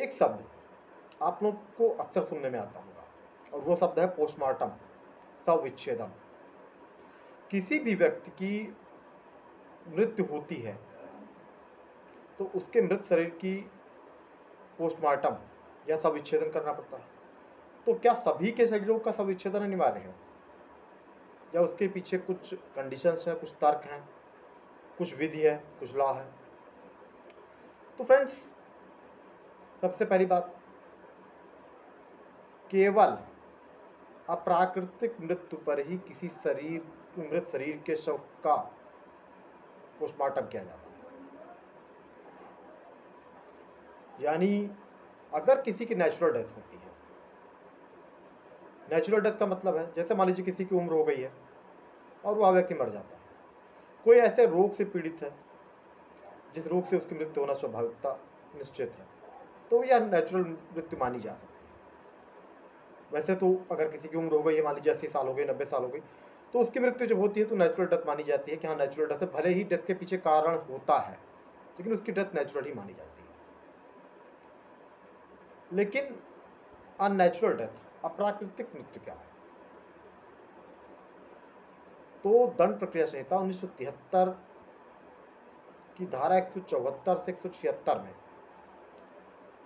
एक शब्द आप लोग को अक्सर सुनने में आता होगा और वो शब्द है पोस्टमार्टम, शव विच्छेदन। किसी भी व्यक्ति की मृत्यु होती है तो उसके मृत शरीर की पोस्टमार्टम या शव विच्छेदन करना पड़ता है। तो क्या सभी के शरीरों का शव विच्छेदन अनिवार्य है या उसके पीछे कुछ कंडीशंस हैं, कुछ तर्क हैं, कुछ विधि है, कुछ लॉ है? तो फ्रेंड्स, सबसे पहली बात, केवल अप्राकृतिक मृत्यु पर ही किसी मृत शरीर के शव का पोस्टमार्टम किया जाता है। यानी अगर किसी की नेचुरल डेथ होती है, नेचुरल डेथ का मतलब है जैसे मान लीजिए किसी की उम्र हो गई है और वह व्यक्ति मर जाता है, कोई ऐसे रोग से पीड़ित है जिस रोग से उसकी मृत्यु होना स्वाभाविकता निश्चित है, तो यह नेचुरल मृत्यु मानी जा सकती है। वैसे तो अगर किसी की उम्र हो गई है, मान लीजिए 80 साल हो गई, 90 साल हो गई, तो उसकी मृत्यु जब होती है तो नेचुरल डेथ मानी जाती है कि हाँ नेचुरल डेथ है। भले ही डेथ के पीछे कारण होता है लेकिन उसकी डेथ नेचुरल ही मानी जाती है। लेकिन अननेचुरल डेथ, अप्राकृतिक मृत्यु क्या है? तो दंड प्रक्रिया संहिता 1973 की धारा 174 से 176 में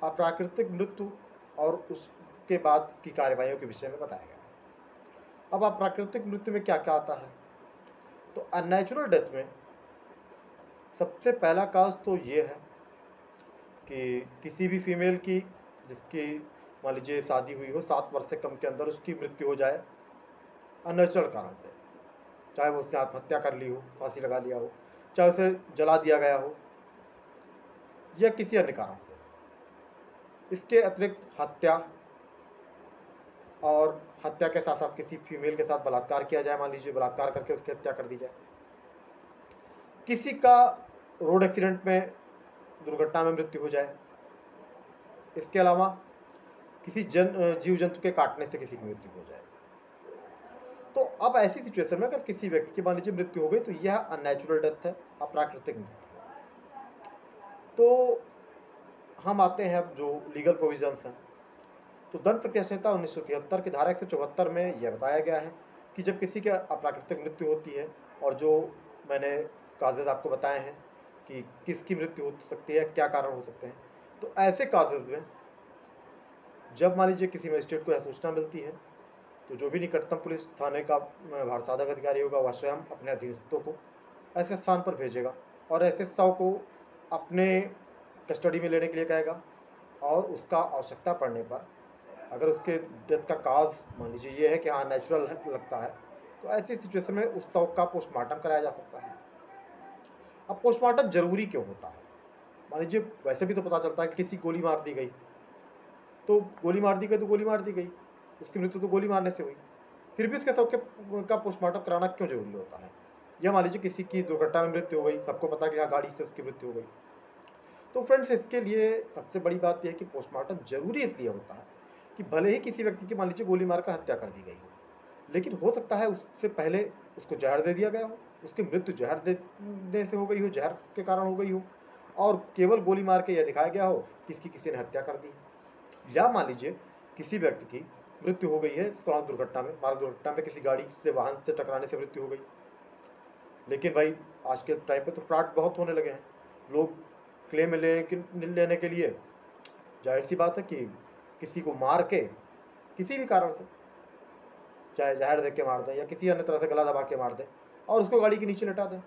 अप्राकृतिक मृत्यु और उसके बाद की कार्यवाहियों के विषय में बताया गया है। अब अप्राकृतिक मृत्यु में क्या क्या आता है? तो अननेचुरल डेथ में सबसे पहला काज तो ये है कि किसी भी फीमेल की जिसकी मान लीजिए शादी हुई हो 7 वर्ष से कम के अंदर, उसकी मृत्यु हो जाए अननेचुरल कारण से, चाहे वो उसने आत्महत्या कर ली हो, फांसी लगा लिया हो, चाहे उसे जला दिया गया हो या किसी अन्य कारण से। इसके अतिरिक्त हत्या, और हत्या के साथ साथ किसी फीमेल के साथ बलात्कार किया जाए, मान लीजिए बलात्कार करके उसकी हत्या कर दी जाए, किसी का रोड एक्सीडेंट में, दुर्घटना में मृत्यु हो जाए, इसके अलावा किसी जीव जंतु के काटने से किसी की मृत्यु हो जाए। तो अब ऐसी सिचुएशन में अगर किसी व्यक्ति की मान लीजिए मृत्यु हो गई तो यह अननेचुरल डेथ है, अप्राकृतिक मृत्यु है। तो हम आते हैं अब जो लीगल प्रोविजंस हैं। तो दंड प्रक्रिया संहिता 1973 की धारा 174 में यह बताया गया है कि जब किसी की अप्राकृतिक मृत्यु होती है, और जो मैंने काजेज आपको बताए हैं कि किसकी मृत्यु हो सकती है, क्या कारण हो सकते हैं, तो ऐसे काजेज में जब मान लीजिए किसी मजिस्ट्रेट को यह सूचना मिलती है तो जो भी निकटतम पुलिस थाने का भारसाधक अधिकारी होगा वह स्वयं अपने अधीनस्थों को ऐसे स्थान पर भेजेगा और ऐसे शव को अपने कस्टडी में लेने के लिए कहेगा, और उसका आवश्यकता पड़ने पर अगर उसके डेथ का काज मान लीजिए ये है कि हाँ नेचुरल लगता है, तो ऐसी सिचुएशन में उस शव का पोस्टमार्टम कराया जा सकता है। अब पोस्टमार्टम जरूरी क्यों होता है? मान लीजिए वैसे भी तो पता चलता है कि किसी गोली मार दी गई, तो गोली मार दी गई तो गोली मार दी गई, उसकी मृत्यु तो गोली मारने से हुई, फिर भी उसके शव का पोस्टमार्टम कराना क्यों जरूरी होता है? या मान लीजिए किसी की दुर्घटना में मृत्यु हो गई, सबको पता कि हाँ गाड़ी से उसकी मृत्यु हो गई। तो फ्रेंड्स, इसके लिए सबसे बड़ी बात यह है कि पोस्टमार्टम जरूरी इसलिए होता है कि भले ही किसी व्यक्ति की मान लीजिए गोली मारकर हत्या कर दी गई हो, लेकिन हो सकता है उससे पहले उसको जहर दे दिया गया हो, उसकी मृत्यु जहर देने से हो गई हो, जहर के कारण हो गई हो, और केवल गोली मार के यह दिखाया गया हो कि इसकी किसी ने हत्या कर दी है। या मान लीजिए किसी व्यक्ति की मृत्यु हो गई है सड़क दुर्घटना में, मार्ग दुर्घटना में किसी गाड़ी से, वाहन से टकराने से मृत्यु हो गई, लेकिन भाई आज के टाइम पे तो फ्रॉड बहुत होने लगे हैं। लोग क्लेम लेने के लिए जाहिर सी बात है कि किसी को मार के किसी भी कारण से, चाहे जहर दे के मार दें या किसी अन्य तरह से गला दबा के मार दें और उसको गाड़ी के नीचे लटा दें,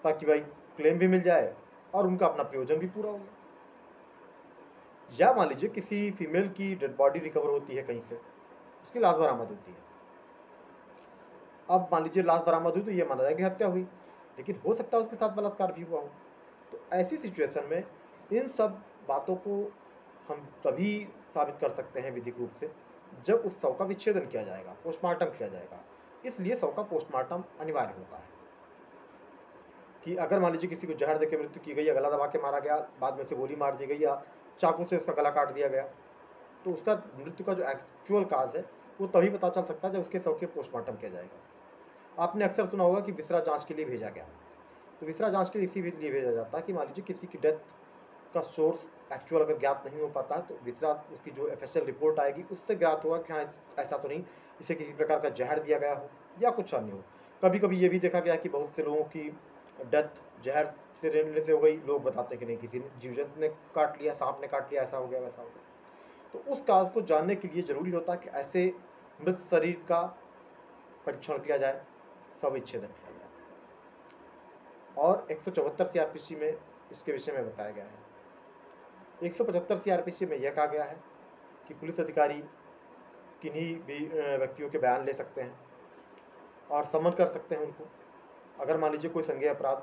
ताकि भाई क्लेम भी मिल जाए और उनका अपना प्रयोजन भी पूरा हो गया। या मान लीजिए किसी फीमेल की डेड बॉडी रिकवर होती है कहीं से, उसकी लाश बरामद होती है। अब मान लीजिए लाश बरामद हुई तो ये माना जाएगा हत्या हुई, लेकिन हो सकता है उसके साथ बलात्कार भी हुआ हो। तो ऐसी सिचुएशन में इन सब बातों को हम तभी साबित कर सकते हैं विधिक रूप से जब उस शव का विच्छेदन किया जाएगा, पोस्टमार्टम किया जाएगा। इसलिए शव का पोस्टमार्टम अनिवार्य होता है कि अगर मान लीजिए किसी को जहर देकर मृत्यु की गई या गला दबा के मारा गया, बाद में से गोली मार दी गई या चाकू से उसका गला काट दिया गया, तो उसका मृत्यु का जो एक्चुअल काज है वो तभी पता चल सकता है जब उसके शव के पोस्टमार्टम किया जाएगा। आपने अक्सर सुना होगा कि विसरा जांच के लिए भेजा गया, तो विसरा जांच के लिए इसीलिए भेजा जाता है कि मान लीजिए किसी की डेथ का सोर्स एक्चुअल अगर ज्ञात नहीं हो पाता है तो विसरा उसकी जो FSL रिपोर्ट आएगी उससे ज्ञात होगा कि हाँ ऐसा तो नहीं, इसे किसी प्रकार का जहर दिया गया हो या कुछ अन्य हो। कभी कभी ये भी देखा गया कि बहुत से लोगों की डेथ जहर से रेलने से हो गई, लोग बताते हैं कि नहीं किसी ने जीव जंतु ने काट लिया, सांप ने काट लिया, ऐसा हो गया वैसा हो गया। तो उस काज को जानने के लिए जरूरी होता है कि ऐसे मृत शरीर का परीक्षण किया जाए, शवविच्छेदन किया जाए। और 174 CRPC में इसके विषय में बताया गया है। 175 CRPC में यह कहा गया है कि पुलिस अधिकारी किन्हीं भी व्यक्तियों के बयान ले सकते हैं और समन कर सकते हैं उनको। अगर मान लीजिए कोई संज्ञेय अपराध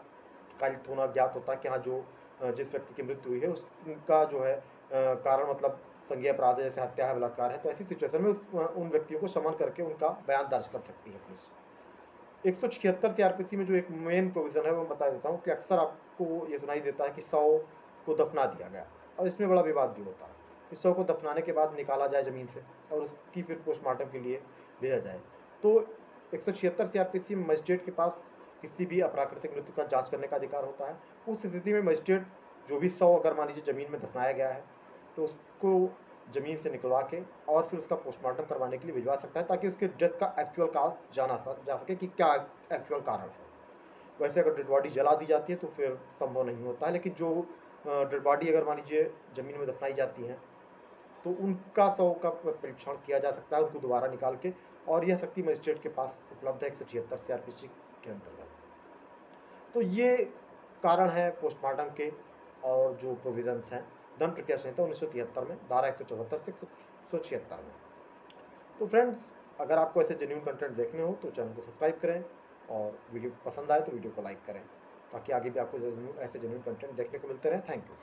कालित होना ज्ञात होता है कि हाँ जो जिस व्यक्ति की मृत्यु हुई है उसका जो है कारण मतलब संज्ञेय अपराध है, जैसे हत्या है, बलात्कार है, तो ऐसी सिचुएशन में उन व्यक्तियों को समन करके उनका बयान दर्ज कर सकती है पुलिस। 176 CRPC में जो एक मेन प्रोविज़न है वो बता देता हूँ कि अक्सर आपको ये सुनाई देता है कि शव को दफना दिया गया, और इसमें बड़ा विवाद भी होता है कि शव को दफनाने के बाद निकाला जाए ज़मीन से और उसकी फिर पोस्टमार्टम के लिए भेजा जाए। तो 176 CRPC में मजिस्ट्रेट के पास किसी भी अप्राकृतिक मृत्यु का जांच करने का अधिकार होता है। उस स्थिति में मजिस्ट्रेट जो भी शव अगर मान लीजिए ज़मीन में दफनाया गया है तो उसको ज़मीन से निकलवा के और फिर उसका पोस्टमार्टम करवाने के लिए भिजवा सकता है, ताकि उसके डेथ का एक्चुअल काज जाना जा सके कि क्या एक्चुअल कारण है। वैसे अगर डेड बॉडी जला दी जाती है तो फिर संभव नहीं होता है, लेकिन जो डेड बॉडी अगर मान लीजिए ज़मीन में दफनाई जाती हैं तो उनका शव का परीक्षण किया जा सकता है उनको दोबारा निकाल के, और यह शक्ति मजिस्ट्रेट के पास उपलब्ध है 176 CRPC के अंतर्गत। तो ये कारण है पोस्टमार्टम के और जो प्रोविजंस हैं दंड प्रक्रिया संहिता 1973 में धारा 174 से 176 में। तो फ्रेंड्स, अगर आपको ऐसे जेन्युइन कंटेंट देखने हो तो चैनल को सब्सक्राइब करें, और वीडियो पसंद आए तो वीडियो को लाइक करें, ताकि आगे भी आपको ऐसे जेन्युइन कंटेंट देखने को मिलते रहे। Thank you.